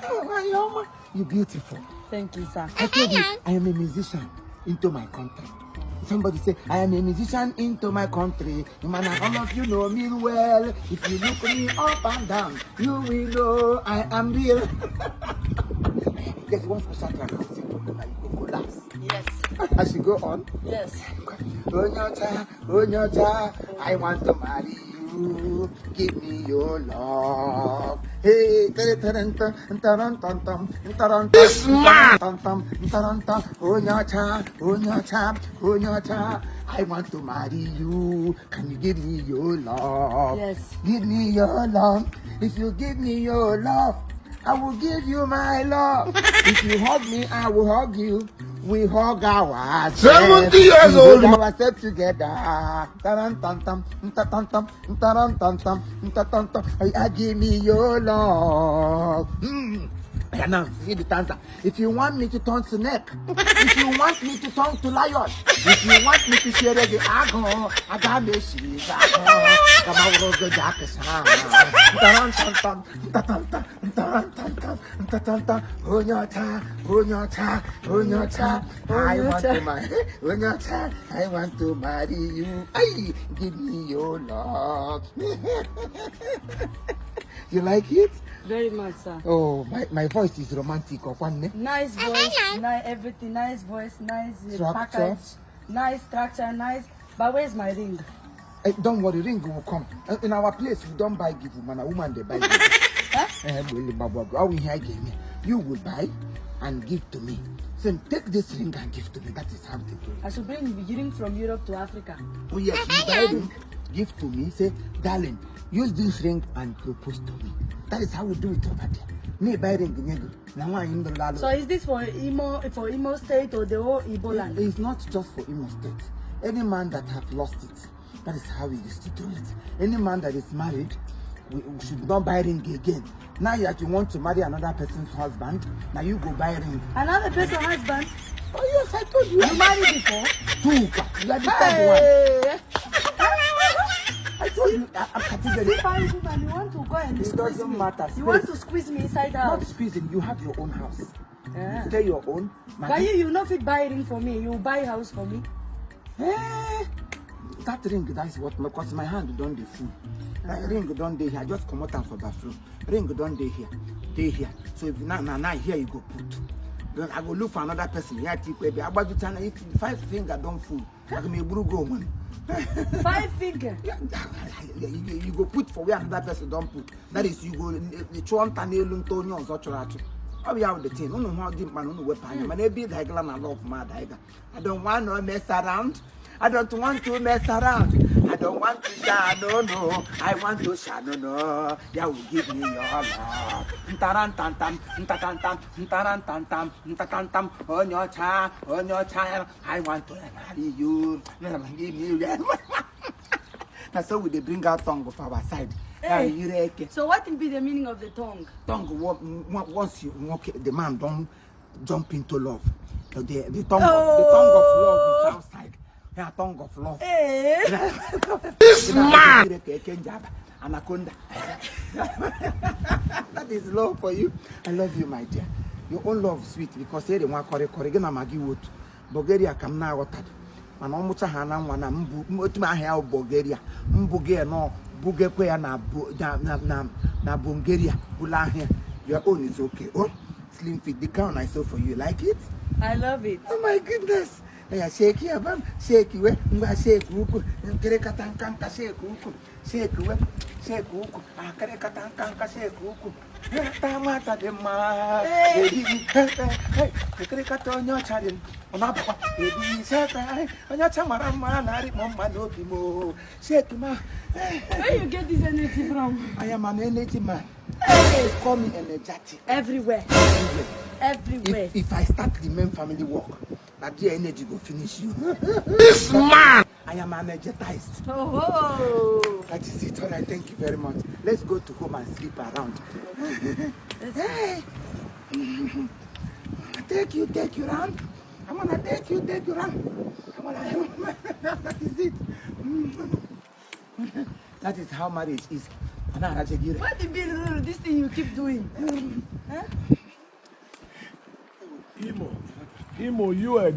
Oh, you're beautiful. Thank you, sir. I told you, I am a musician into my country. Somebody say, I am a musician into my country. Man, all of you know me well. If you look me up and down, you will know I am real. There's one special track I sing for you that you go collapse. Yes. I should go on. Yes. Onyota, I want to marry you. Give me your love. Hey, this man. Onyota, I want to marry you. Can you give me your love? Yes. Give me your love. If you give me your love, I will give you my love. If you hug me, I will hug you. We hug ourselves. 70 years old. We hug ourselves together. Give me your love. Yeah, now, see the dancer. If you want me to turn to neck, if you want me to turn to lion, if you want me to share the ago, I got me see that. Come on, go jacket. I want to marry you. Ay, give me your love. You like it? Very much, sir. Oh, my voice is romantic. Nice voice, nice everything, nice voice, nice package, nice structure, nice. But where's my ring? Don't worry, ring will come. In our place, we don't buy gift, man. A woman they buy gift. You will buy and give to me. So take this ring and give to me. That is how they do it. I should bring the ring from Europe to Africa. Oh yes, you buy ring, give to me. Say, darling, use this ring and propose to me. That is how we do it over there. Me buy ring. So is this for Imo State or the whole Igbo land? It's not just for Imo State. Any man that have lost it, that is how we used to do it. Any man that is married, we should not buy ring again. Now that you want to marry another person's husband, now you go buy ring. Another person's husband? Oh yes, I told you. You married before? Two. You are the third one. I told you. I'm categorical. Fine woman, you want to go and It squeeze doesn't me. matter. You want to squeeze me inside out. Not squeezing. You have your own house. Yeah. Stay your own. But you not fit buy ring for me. You buy house for me. That ring, that's what, because my hand don't dey full. That ring don't dey here. I just come out and for bathroom. Ring don't dey here. Dey here. So if now here you go put. Then I go look for another person. Here take baby. About the time if 5 finger don't full, I can make go man. 5 finger. Yeah, you go put for where another person don't put. That is you go the chon tanelun tonyo on such a oh, we have the thing. No, how deep man, no weapon. Man, be like I love mad. I don't want to mess around. I don't want to mess around. I don't want to shine, no. I want to shine, no. Yeah, will give me your love. Tarantantam, tarantantam, tarantantam, tarantantam. On your child, I want to marry you. Give me your. That's how we bring our tongue of our side. Hey. So what will be the meaning of the tongue? Tongue, once you walk, the man don't jump into love. The tongue of love is outside. Yeah, tongue of love. Hey. This man. Anaconda. That is love for you. I love you, my dear. Your own love is sweet because they want to correct Maggi wood. Bulgaria come now watered. And almost a hand and one and my hair Bulgaria. Bulgaria no Bulgaria na Bulgaria. Bulahia. Your own is okay. Oh, slim fit. The crown I saw for you. Like it? I love it. Oh my goodness. Yeah, shake here, man. Shake you, shake uku. Kerekatan shake uku. Shake you, shake uku. Kerekatan shake uku. Tamata de ma. Kerekatan your child. Onapa, baby, shake. On your chamara man, I remember no more. Shake ma. Where you get this energy from? I am an energy man. They call me energetic. Everywhere. Everywhere. If I start the main family work, that the energy will finish you. This man. I am energized. Oh. That is it. All right, thank you very much. Let's go to home and sleep around. Hey. Take you round. I'm gonna take you round. That is it. That is how marriage is. What the bill? This thing you keep doing? Huh? Imo, you are